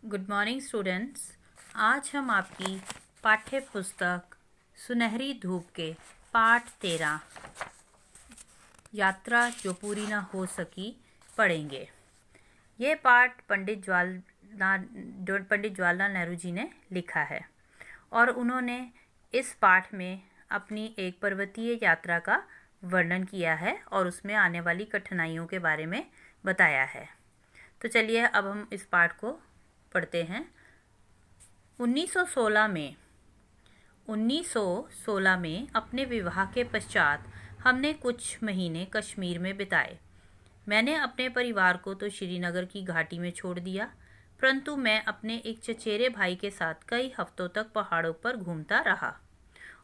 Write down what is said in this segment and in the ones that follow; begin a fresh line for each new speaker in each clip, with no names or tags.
Good morning students. आज हम आपकी पाठ्य पुस्तक सुनहरी धूप के पाठ 13 यात्रा जो पूरी ना हो सकी पढ़ेंगे। ये पाठ पंडित जवाहरलाल नेहरू जी ने लिखा है और उन्होंने इस पाठ में अपनी एक पर्वतीय यात्रा का वर्णन किया है और उसमें आने वाली कठिनाइयों के बारे में बताया है। तो चलिए अब हम इस पाठ को पढ़ते हैं। 1916 में अपने विवाह के पश्चात हमने कुछ महीने कश्मीर में बिताए। मैंने अपने परिवार को तो श्रीनगर की घाटी में छोड़ दिया, परंतु मैं अपने एक चचेरे भाई के साथ कई हफ्तों तक पहाड़ों पर घूमता रहा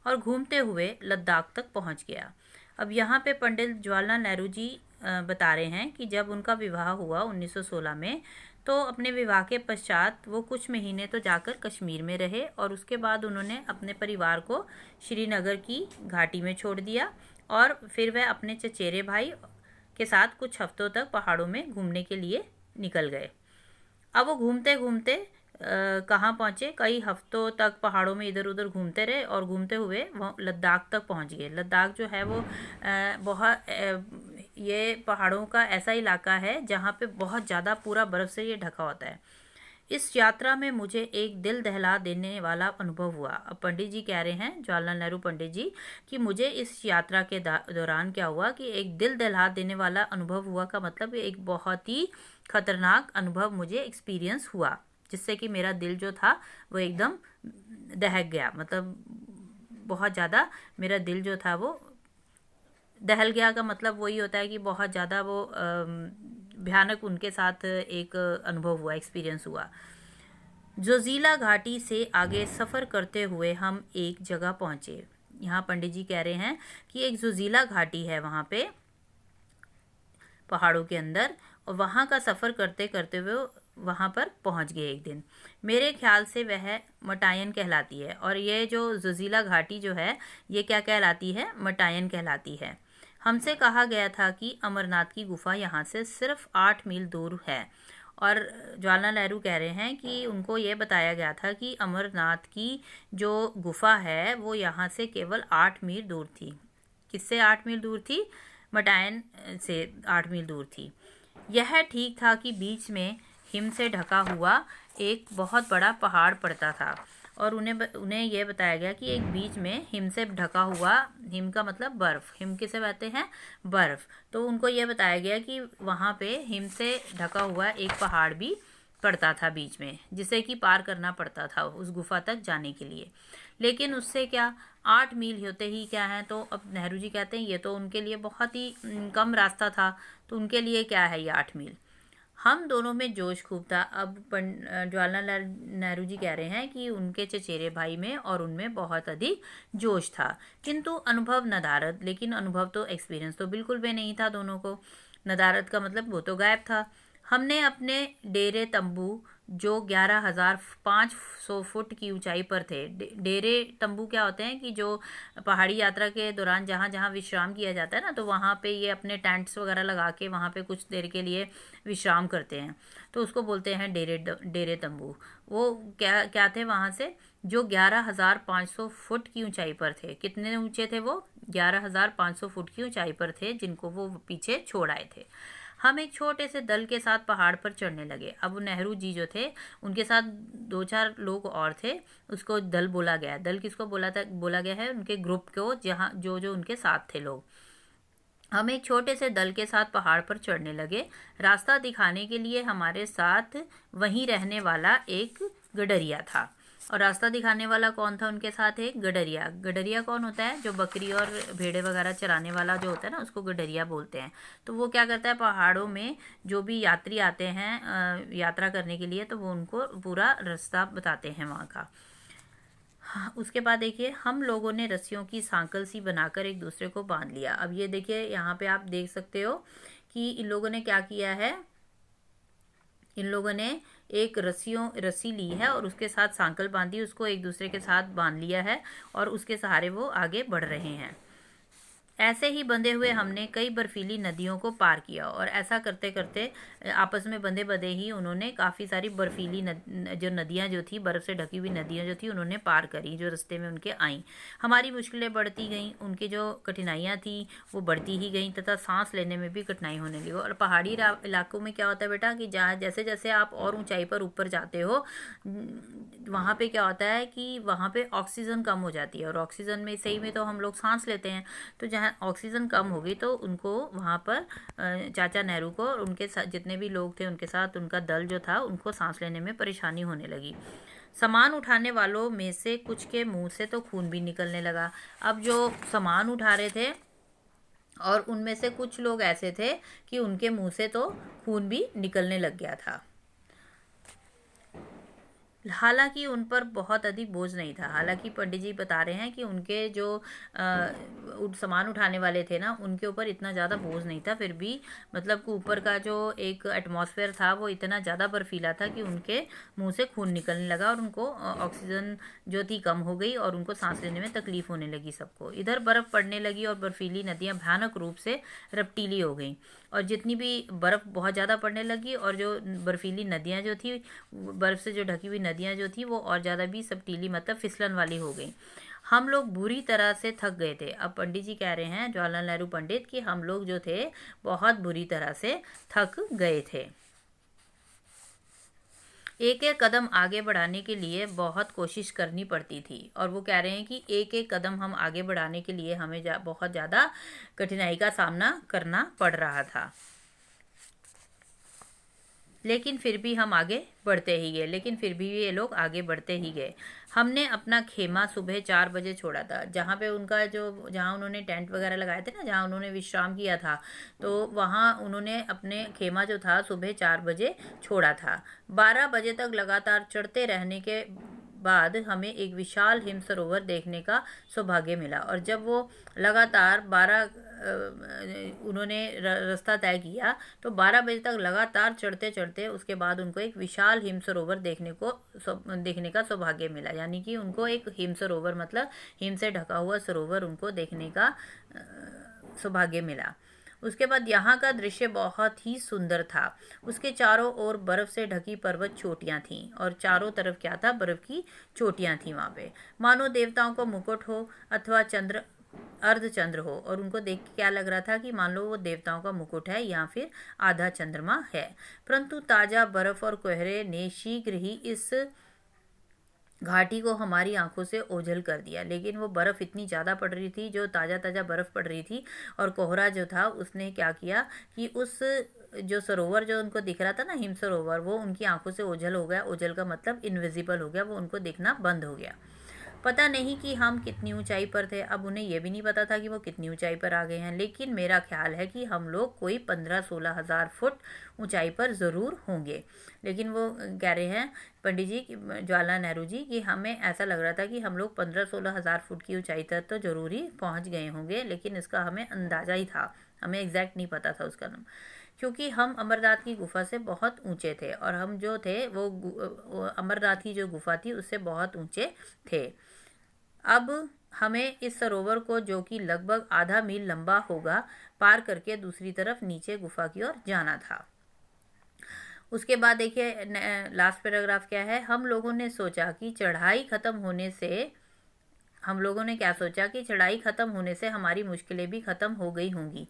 और घूमते हुए लद्दाख तक पहुंच गया। अब यहाँ पे पंडित जवाहरलाल नेहरू जी बता रहे हैं कि जब उनका विवाह हुआ 1916 में, तो अपने विवाह के पश्चात वो कुछ महीने तो जाकर कश्मीर में रहे और उसके बाद उन्होंने अपने परिवार को श्रीनगर की घाटी में छोड़ दिया और फिर वह अपने चचेरे भाई के साथ कुछ हफ्तों तक पहाड़ों में घूमने के लिए निकल गए। अब वो घूमते घूमते कहाँ पहुँचे, कई हफ्तों तक पहाड़ों में इधर उधर घूमते रहे और घूमते हुए वो लद्दाख तक पहुँच गए। लद्दाख जो है वो बहुत ये पहाड़ों का ऐसा इलाका है जहाँ पे बहुत ज़्यादा पूरा बर्फ़ से ये ढका होता है। इस यात्रा में मुझे एक दिल दहला देने वाला अनुभव हुआ। अब पंडित जी कह रहे हैं, जवाहरलाल नेहरू पंडित जी, कि मुझे इस यात्रा के दौरान क्या हुआ कि एक दिल दहला देने वाला अनुभव हुआ का मतलब एक बहुत ही खतरनाक अनुभव मुझे एक्सपीरियंस हुआ, जिससे कि मेरा दिल जो था वो एकदम दहक गया। मतलब बहुत ज़्यादा मेरा दिल जो था वो दहल गया का मतलब वही होता है कि बहुत ज़्यादा वो भयानक उनके साथ एक अनुभव हुआ, एक्सपीरियंस हुआ। जोजिला घाटी से आगे सफ़र करते हुए हम एक जगह पहुँचे। यहाँ पंडित जी कह रहे हैं कि एक जोजिला घाटी है वहाँ पे पहाड़ों के अंदर, और वहाँ का सफ़र करते करते हुए वहाँ पर पहुँच गए एक दिन। मेरे ख्याल से वह मटायन कहलाती है, और ये जो जोजिला घाटी जो है ये क्या कहलाती है, मटायन कहलाती है। हमसे कहा गया था कि अमरनाथ की गुफा यहाँ से सिर्फ 8 मील दूर है, और जवाहरलाल नेहरू कह रहे हैं कि उनको ये बताया गया था कि अमरनाथ की जो गुफा है वो यहाँ से केवल 8 मील दूर थी। किससे 8 मील दूर थी? मटायन से 8 मील दूर थी। यह ठीक था कि बीच में हिम से ढका हुआ एक बहुत बड़ा पहाड़ पड़ता था, और उन्हें यह बताया गया कि एक बीच में हिम से ढका हुआ, हिम का मतलब बर्फ़, हिम किसे कहते हैं? बर्फ़। तो उनको यह बताया गया कि वहाँ पे हिम से ढका हुआ एक पहाड़ भी पड़ता था बीच में, जिसे कि पार करना पड़ता था उस गुफा तक जाने के लिए। लेकिन उससे क्या, 8 मील होते ही क्या है, तो अब नेहरू जी कहते हैं ये तो उनके लिए बहुत ही कम रास्ता था, तो उनके लिए क्या है ये 8 मील। हम दोनों में जोश खूब था। अब जवाहरलाल नेहरू जी कह रहे हैं कि उनके चचेरे भाई में और उनमें बहुत अधिक जोश था, किंतु अनुभव नदारद। लेकिन अनुभव तो, एक्सपीरियंस तो बिल्कुल भी नहीं था दोनों को। नदारद का मतलब वो तो गायब था। हमने अपने डेरे तंबू जो 11,500 फुट की ऊंचाई पर थे, डेरे तंबू क्या होते हैं कि जो पहाड़ी यात्रा के दौरान जहाँ जहाँ विश्राम किया जाता है ना, तो वहाँ पे ये अपने टेंट्स वगैरह लगा के वहाँ पे कुछ देर के लिए विश्राम करते हैं, तो उसको बोलते हैं डेरे तंबू। वो क्या क्या थे वहाँ से, जो 11,500 फुट की ऊंचाई पर थे। कितने ऊंचे थे वो? 11,500 फुट की ऊंचाई पर थे, जिनको वो पीछे छोड़ आए थे। हम एक छोटे से दल के साथ पहाड़ पर चढ़ने लगे। अब नेहरू जी जो थे उनके साथ 2-4 लोग और थे, उसको दल बोला गया। दल किसको बोला गया है? उनके ग्रुप को, जहाँ जो जो उनके साथ थे लोग। हम एक छोटे से दल के साथ पहाड़ पर चढ़ने लगे। रास्ता दिखाने के लिए हमारे साथ वहीं रहने वाला एक गडरिया था। और रास्ता दिखाने वाला कौन था उनके साथ? एक गडरिया। गडरिया कौन होता है? जो बकरी और भेड़े वगैरह चराने वाला जो होता है ना, उसको गडरिया बोलते हैं। तो वो क्या करता है, पहाड़ों में जो भी यात्री आते हैं यात्रा करने के लिए, तो वो उनको पूरा रास्ता बताते हैं वहाँ का। उसके बाद देखिए, हम लोगों ने रस्सियों की सांकल सी बनाकर एक दूसरे को बांध लिया। अब ये देखिए, यहाँ पे आप देख सकते हो कि इन लोगों ने क्या किया है, इन लोगों ने एक रस्सी ली है और उसके साथ सांकल बांधी, उसको एक दूसरे के साथ बांध लिया है और उसके सहारे वो आगे बढ़ रहे हैं। ऐसे ही बंधे हुए हमने कई बर्फीली नदियों को पार किया और ऐसा करते करते आपस में बंधे बंधे ही उन्होंने काफ़ी सारी बर्फीली जो नदियाँ जो थी, बर्फ़ से ढकी हुई नदियाँ जो थी, उन्होंने पार करी जो रास्ते में उनके आईं। हमारी मुश्किलें बढ़ती गईं, उनकी जो कठिनाइयाँ थी वो बढ़ती ही गईं तथा सांस लेने में भी कठिनाई होने लगी। और पहाड़ी इलाकों में क्या होता है बेटा कि जहाँ जैसे जैसे आप और ऊंचाई पर ऊपर जाते हो, वहाँ पे क्या होता है कि वहाँ पे ऑक्सीजन कम हो जाती है, और ऑक्सीजन में सही में तो हम लोग सांस लेते हैं, तो जहाँ ऑक्सीजन कम हो गई तो उनको वहाँ पर चाचा नेहरू को और उनके साथ जितने भी लोग थे उनके साथ उनका दल जो था, उनको सांस लेने में परेशानी होने लगी। सामान उठाने वालों में से कुछ के मुंह से तो खून भी निकलने लगा। अब जो सामान उठा रहे थे और उनमें से कुछ लोग ऐसे थे कि उनके मुंह से तो खून भी निकलने लग गया था। हालांकि उन पर बहुत अधिक बोझ नहीं था। हालांकि पंडित जी बता रहे हैं कि उनके जो सामान उठाने वाले थे ना, उनके ऊपर इतना ज़्यादा बोझ नहीं था, फिर भी मतलब कि ऊपर का जो एक एटमॉस्फेयर था वो इतना ज़्यादा बर्फीला था कि उनके मुंह से खून निकलने लगा और उनको ऑक्सीजन जो थी कम हो गई और उनको सांस लेने में तकलीफ होने लगी सबको। इधर बर्फ़ पड़ने लगी और बर्फीली नदियाँ भयानक रूप से रपटीली हो गई, और जितनी भी बर्फ़ बहुत ज़्यादा पड़ने लगी और जो बर्फीली नदियाँ जो थी, बर्फ़ से जो ढकी हुई नदियाँ जो थी वो और ज़्यादा भी सपटीली मतलब फिसलन वाली हो गई। हम लोग बुरी तरह से थक गए थे। अब पंडित जी कह रहे हैं, जवाहरलाल नेहरू पंडित, कि हम लोग जो थे बहुत बुरी तरह से थक गए थे। एक एक कदम आगे बढ़ाने के लिए बहुत कोशिश करनी पड़ती थी, और वो कह रहे हैं कि एक एक कदम हम आगे बढ़ाने के लिए हमें बहुत ज़्यादा कठिनाई का सामना करना पड़ रहा था, लेकिन फिर भी हम आगे बढ़ते ही गए। लेकिन फिर भी ये लोग आगे बढ़ते ही गए। हमने अपना खेमा सुबह 4 बजे छोड़ा था, जहाँ पे उनका जो जहाँ उन्होंने टेंट वगैरह लगाए थे ना, जहाँ उन्होंने विश्राम किया था, तो वहाँ उन्होंने अपने खेमा जो था सुबह 4 बजे छोड़ा था। 12 बजे तक लगातार चढ़ते रहने के बाद हमें एक विशाल हिम सरोवर देखने का सौभाग्य मिला, और जब वो लगातार 12 उन्होंने रास्ता तय किया तो 12 बजे तक लगातार चढ़ते चढ़ते उसके बाद उनको एक विशाल हिम सरोवर देखने का सौभाग्य मिला। यानी कि उनको एक हिम सरोवर मतलब हिम से ढका हुआ सरोवर उनको देखने का सौभाग्य मिला। उसके बाद यहाँ का दृश्य बहुत ही सुंदर था। उसके चारों ओर बर्फ से ढकी पर्वत चोटियाँ थीं, और चारों तरफ क्या था, बर्फ की चोटियाँ थीं वहाँ पे, मानो देवताओं का मुकुट हो अथवा चंद्र अर्धचंद्र हो। और उनको देख के क्या लग रहा था कि मान लो वो देवताओं का मुकुट है या फिर आधा चंद्रमा है। परंतु ताजा बर्फ और कोहरे ने शीघ्र ही इस घाटी को हमारी आंखों से ओझल कर दिया। लेकिन वो बर्फ़ इतनी ज़्यादा पड़ रही थी, जो ताज़ा ताज़ा बर्फ़ पड़ रही थी, और कोहरा जो था उसने क्या किया कि उस जो सरोवर जो उनको दिख रहा था ना, हिम सरोवर, वो उनकी आंखों से ओझल हो गया। ओझल का मतलब इनविजिबल हो गया, वो उनको दिखना बंद हो गया। पता नहीं कि हम कितनी ऊंचाई पर थे। अब उन्हें यह भी नहीं पता था कि वो कितनी ऊंचाई पर आ गए हैं, लेकिन मेरा ख्याल है कि हम लोग कोई 15-16 हज़ार फुट ऊंचाई पर ज़रूर होंगे। लेकिन वो कह रहे हैं पंडित जी, जवाहरलाल नेहरू जी, कि हमें ऐसा लग रहा था कि हम लोग 15-16 हज़ार फुट की ऊंचाई तक तो ज़रूर ही पहुँच गए होंगे, लेकिन इसका हमें अंदाज़ा ही था, हमें एग्जैक्ट नहीं पता था उसका नाम, क्योंकि हम अमरनाथ की गुफा से बहुत ऊंचे थे, और हम जो थे वो अमरनाथ की जो गुफा थी उससे बहुत ऊंचे थे। अब हमें इस सरोवर को, जो कि लगभग आधा मील लंबा होगा, पार करके दूसरी तरफ नीचे गुफा की ओर जाना था। उसके बाद देखिए लास्ट पैराग्राफ क्या है। हम लोगों ने क्या सोचा कि चढ़ाई खत्म होने से हमारी मुश्किलें भी खत्म हो गई होंगी।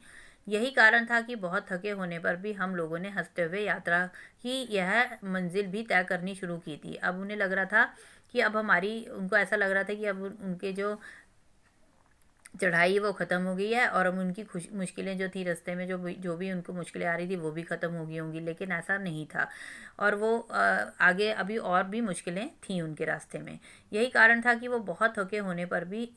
यही कारण था कि बहुत थके होने पर भी हम लोगों ने हंसते हुए यात्रा की यह मंजिल भी तय करनी शुरू की थी। अब उन्हें लग रहा था कि उनको ऐसा लग रहा था कि अब उनके जो चढ़ाई वो ख़त्म हो गई है, और अब उनकी मुश्किलें जो थी रास्ते में, जो भी उनको मुश्किलें आ रही थी वो भी ख़त्म हो गई होंगी, लेकिन ऐसा नहीं था, और वो आगे अभी और भी मुश्किलें थीं उनके रास्ते में। यही कारण था कि वो बहुत थके होने पर भी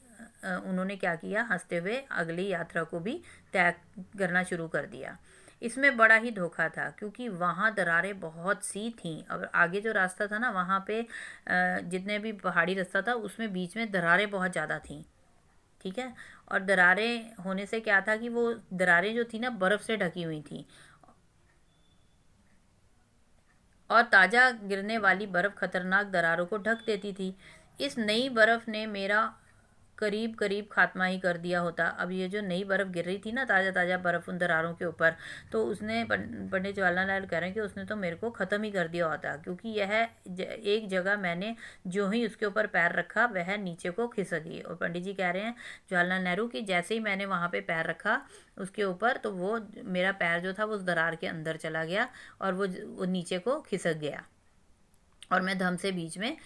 उन्होंने क्या किया, हंसते हुए अगली यात्रा को भी तय करना शुरू कर दिया। इसमें बड़ा ही धोखा था, क्योंकि वहाँ दरारें बहुत सी थीं। और आगे जो रास्ता था ना, वहाँ पे जितने भी पहाड़ी रास्ता था उसमें बीच में दरारें बहुत ज़्यादा थीं, ठीक है। और दरारें होने से क्या था कि वो दरारें जो थी ना, बर्फ़ से ढकी हुई थी, और ताज़ा गिरने वाली बर्फ़ खतरनाक दरारों को ढक देती थी। इस नई बर्फ़ ने मेरा करीब करीब खात्मा ही कर दिया होता। अब ये जो नई बर्फ़ गिर रही थी ना, ताज़ा ताज़ा बर्फ़ उन दरारों के ऊपर, तो उसने पंडित जवाहरलाल नेहरू कह रहे हैं कि उसने तो मेरे को ख़त्म ही कर दिया होता, क्योंकि यह एक जगह मैंने जो ही उसके ऊपर पैर रखा वह नीचे को खिसक गई। और पंडित जी कह रहे हैं जवाहरलाल नेहरू कि जैसे ही मैंने वहाँ पे पैर रखा उसके ऊपर, तो वो मेरा पैर जो था वो उस दरार के अंदर चला गया और वो नीचे को खिसक गया और मैं धम से बीच में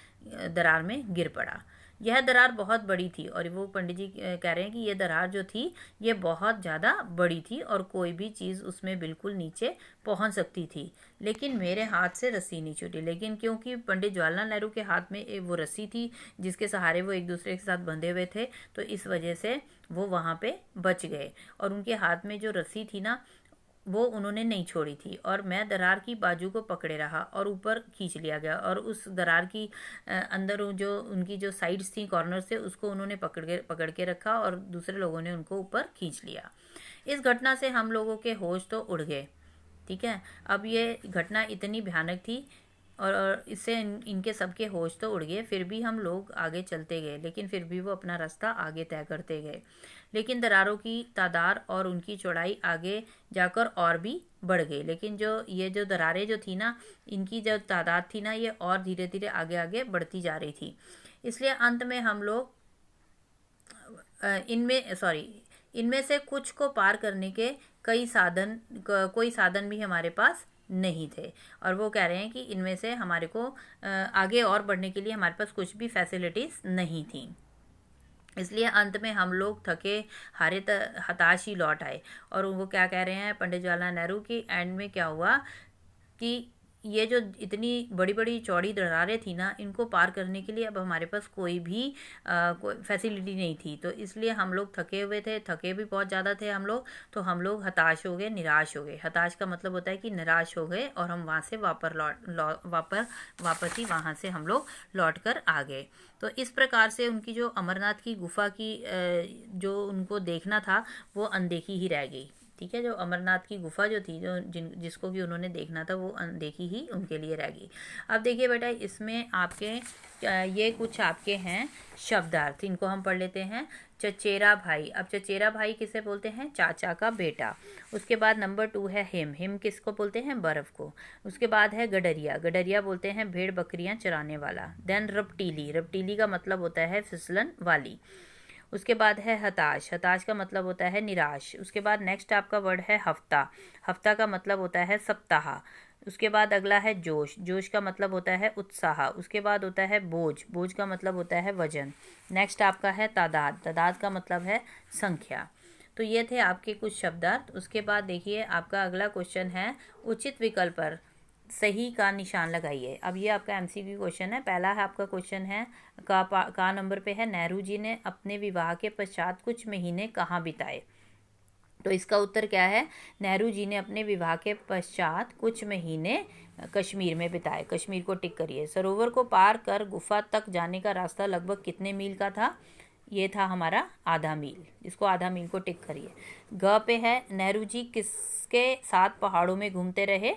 दरार में गिर पड़ा। यह दरार बहुत बड़ी थी और वो पंडित जी कह रहे हैं कि ये दरार जो थी ये बहुत ज़्यादा बड़ी थी और कोई भी चीज़ उसमें बिल्कुल नीचे पहुंच सकती थी, लेकिन मेरे हाथ से रस्सी नहीं छूटी। लेकिन क्योंकि पंडित जवाहरलाल नेहरू के हाथ में वो रस्सी थी जिसके सहारे वो एक दूसरे के साथ बंधे हुए थे, तो इस वजह से वो वहाँ पे बच गए। और उनके हाथ में जो रस्सी थी ना वो उन्होंने नहीं छोड़ी थी और मैं दरार की बाजू को पकड़े रहा और ऊपर खींच लिया गया और उस दरार की अंदर जो उनकी जो साइड्स थी, कॉर्नर से, उसको उन्होंने पकड़ के रखा और दूसरे लोगों ने उनको ऊपर खींच लिया। इस घटना से हम लोगों के होश तो उड़ गए। ठीक है, अब ये घटना इतनी भयानक थी और इससे इनके सबके होश तो उड़ गए। फिर भी हम लोग आगे चलते गए, लेकिन फिर भी वो अपना रास्ता आगे तय करते गए। लेकिन दरारों की तादाद और उनकी चौड़ाई आगे जाकर और भी बढ़ गई। लेकिन जो दरारें जो थी ना, इनकी जो तादाद थी ना, ये और धीरे धीरे आगे आगे बढ़ती जा रही थी। इसलिए अंत में हम लोग इनमें से कुछ को पार करने के कोई साधन भी हमारे पास नहीं थे। और वो कह रहे हैं कि इनमें से हमारे को आगे और बढ़ने के लिए हमारे पास कुछ भी फैसिलिटीज़ नहीं थी। इसलिए अंत में हम लोग थके हारे हताश ही लौट आए। और वो क्या कह रहे हैं पंडित जवाहरलाल नेहरू की एंड में क्या हुआ कि ये जो इतनी बड़ी बड़ी चौड़ी दरारें थी ना, इनको पार करने के लिए अब हमारे पास कोई फैसिलिटी नहीं थी। तो इसलिए हम लोग थके हुए थे, थके भी बहुत ज़्यादा थे हम लोग। तो हम लोग हताश हो गए, निराश हो गए। हताश का मतलब होता है कि निराश हो गए और हम वहाँ से वापस ही वहाँ से हम लोग लौट कर आ गए। तो इस प्रकार से उनकी जो अमरनाथ की गुफा की जो उनको देखना था वो अनदेखी ही रह गई। ठीक है, जो अमरनाथ की गुफा जो थी, जिसको भी उन्होंने देखना था, वो अनदेखी ही उनके लिए रह गई। अब देखिए बेटा, इसमें आपके ये कुछ आपके हैं शब्दार्थ, इनको हम पढ़ लेते हैं। चचेरा भाई, अब चचेरा भाई किसे बोलते हैं? चाचा का बेटा। उसके बाद नंबर 2 है हिम किसको बोलते हैं? बर्फ़ को। उसके बाद है गडरिया, गडरिया बोलते हैं भेड़ बकरियां चराने वाला। देन रपटीली, रपटीली का मतलब होता है फिसलन वाली। उसके बाद है हताश, हताश का मतलब होता है निराश। उसके बाद नेक्स्ट आपका वर्ड है हफ्ता, हफ्ता का मतलब होता है सप्ताह। उसके बाद अगला है जोश, जोश का मतलब होता है उत्साह। उसके बाद होता है बोझ, बोझ का मतलब होता है वजन। नेक्स्ट आपका है तादाद, तादाद का मतलब है संख्या। तो ये थे आपके कुछ शब्दार्थ। उसके बाद देखिए आपका अगला क्वेश्चन है उचित विकल्प पर सही का निशान लगाइए। अब ये आपका एमसीक्यू क्वेश्चन है। पहला है आपका क्वेश्चन है का नंबर पे है, नेहरू जी ने अपने विवाह के पश्चात कुछ महीने कहाँ बिताए? तो इसका उत्तर क्या है? नेहरू जी ने अपने विवाह के पश्चात कुछ महीने कश्मीर में बिताए। कश्मीर को टिक करिए। सरोवर को पार कर गुफा तक जाने का रास्ता लगभग कितने मील का था? ये था हमारा आधा मील। इसको आधा मील को टिक करिए। ग पे है, नेहरू जी किसके साथ पहाड़ों में घूमते रहे?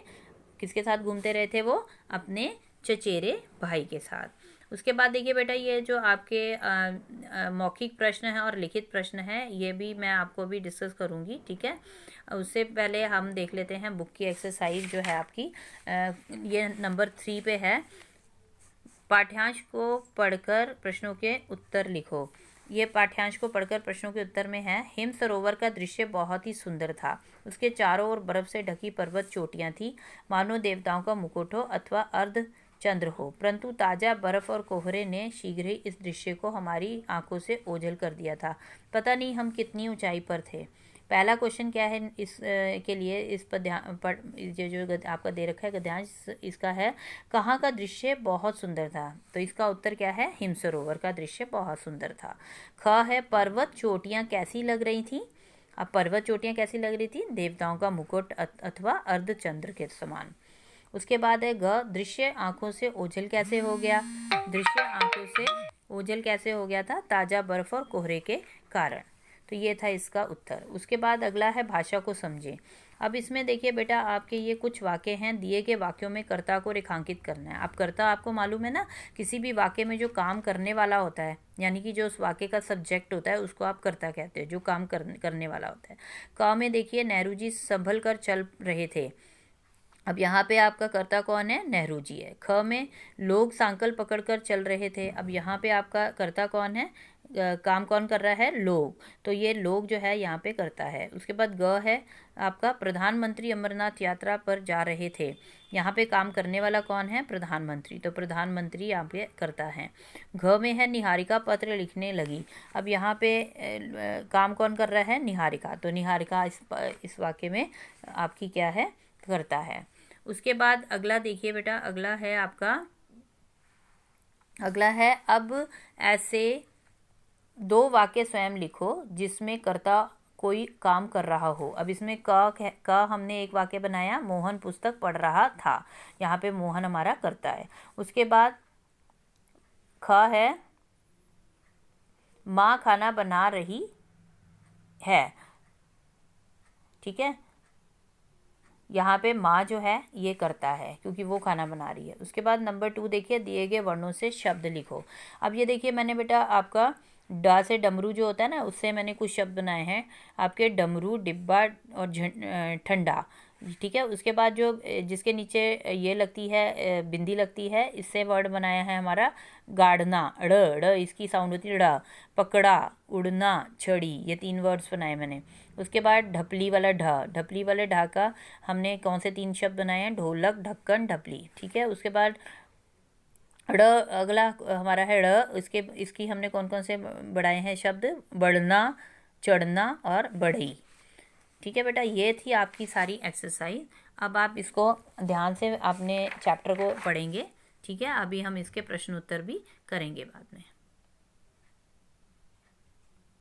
किसके साथ घूमते रहे थे वो? अपने चचेरे भाई के साथ। उसके बाद देखिए बेटा, ये जो आपके मौखिक प्रश्न है और लिखित प्रश्न है, ये भी मैं आपको भी डिस्कस करूँगी। ठीक है, उससे पहले हम देख लेते हैं बुक की एक्सरसाइज जो है आपकी। ये नंबर 3 पे है, पाठ्यांश को पढ़कर प्रश्नों के उत्तर लिखो। ये पाठ्यांश को पढ़कर प्रश्नों के उत्तर में है। हिम सरोवर का दृश्य बहुत ही सुंदर था। उसके चारों ओर बर्फ से ढकी पर्वत चोटियां थी, मानो देवताओं का मुकुट हो अथवा अर्ध चंद्र हो। परंतु ताज़ा बर्फ और कोहरे ने शीघ्र ही इस दृश्य को हमारी आंखों से ओझल कर दिया था। पता नहीं हम कितनी ऊंचाई पर थे। पहला क्वेश्चन क्या है इस के लिए? इस पर जो आपका दे रखा है गद्यांश, इसका है कहाँ का दृश्य बहुत सुंदर था? तो इसका उत्तर क्या है? हिम सरोवर का दृश्य बहुत सुंदर था। ख है, पर्वत चोटियाँ कैसी लग रही थी? अब पर्वत चोटियाँ कैसी लग रही थी? देवताओं का मुकुट अथवा अर्धचंद्र के समान। उसके बाद है ग, दृश्य आंखों से ओझल कैसे हो गया? दृश्य आंखों से ओझल कैसे हो गया था? ताज़ा बर्फ और कोहरे के कारण। तो ये था इसका उत्तर। उसके बाद अगला है भाषा को समझें। अब इसमें देखिए बेटा, आपके ये कुछ वाक्य हैं, दिए गए वाक्यों में कर्ता को रेखांकित करना है। अब कर्ता आपको मालूम है ना, किसी भी वाक्य में जो काम करने वाला होता है, यानी कि जो उस वाक्य का सब्जेक्ट होता है, उसको आप कर्ता कहते हैं, जो काम करने वाला होता है। क में देखिए, नेहरू जी संभल कर चल रहे थे। अब यहाँ पे आपका कर्ता कौन है? नेहरू जी है। ख में लोग सांकल पकड़कर चल रहे थे। अब यहाँ पे आपका कर्ता कौन है? काम कौन कर रहा है? लोग। तो ये लोग जो है यहाँ पे कर्ता है। उसके बाद ग है आपका, प्रधानमंत्री अमरनाथ यात्रा पर जा रहे थे। यहाँ पे काम करने वाला कौन है? प्रधानमंत्री। तो प्रधानमंत्री यहाँ पे कर्ता है। घ में है, निहारिका पत्र लिखने लगी। अब यहाँ पे काम कौन कर रहा है? निहारिका। तो निहारिका इस वाक्य में आपकी क्या है? करता है। उसके बाद अगला देखिए बेटा, अगला है आपका, अगला है, अब ऐसे दो वाक्य स्वयं लिखो जिसमें कर्ता कोई काम कर रहा हो। अब इसमें का हमने एक वाक्य बनाया, मोहन पुस्तक पढ़ रहा था। यहाँ पे मोहन हमारा कर्ता है। उसके बाद ख है, माँ खाना बना रही है। ठीक है, यहाँ पे माँ जो है ये करता है, क्योंकि वो खाना बना रही है। उसके बाद नंबर 2 देखिए, दिए गए वर्णों से शब्द लिखो। अब ये देखिए, मैंने बेटा आपका डा से डमरू जो होता है ना, उससे मैंने कुछ शब्द बनाए हैं आपके, डमरू, डिब्बा और ठंडा। ठीक है, उसके बाद जो जिसके नीचे ये लगती है, बिंदी लगती है, इससे वर्ड बनाया है हमारा गाड़ना, ड़ इसकी साउंड होती है ड़। पकड़ा, उड़ना, छड़ी, ये 3 वर्ड्स बनाए मैंने। उसके बाद ढपली वाला ढपली वाले ढा का हमने कौन से 3 शब्द बनाए हैं? ढोलक, ढक्कन, ढपली। ठीक है, उसके बाद ड़, अगला हमारा है ड़, इसकी हमने कौन कौन से बढ़ाए हैं शब्द? बढ़ना, चढ़ना और बढ़ई। ठीक है बेटा, ये थी आपकी सारी एक्सरसाइज। अब आप इसको ध्यान से अपने चैप्टर को पढ़ेंगे। ठीक है, अभी हम इसके प्रश्न उत्तर भी करेंगे बाद में।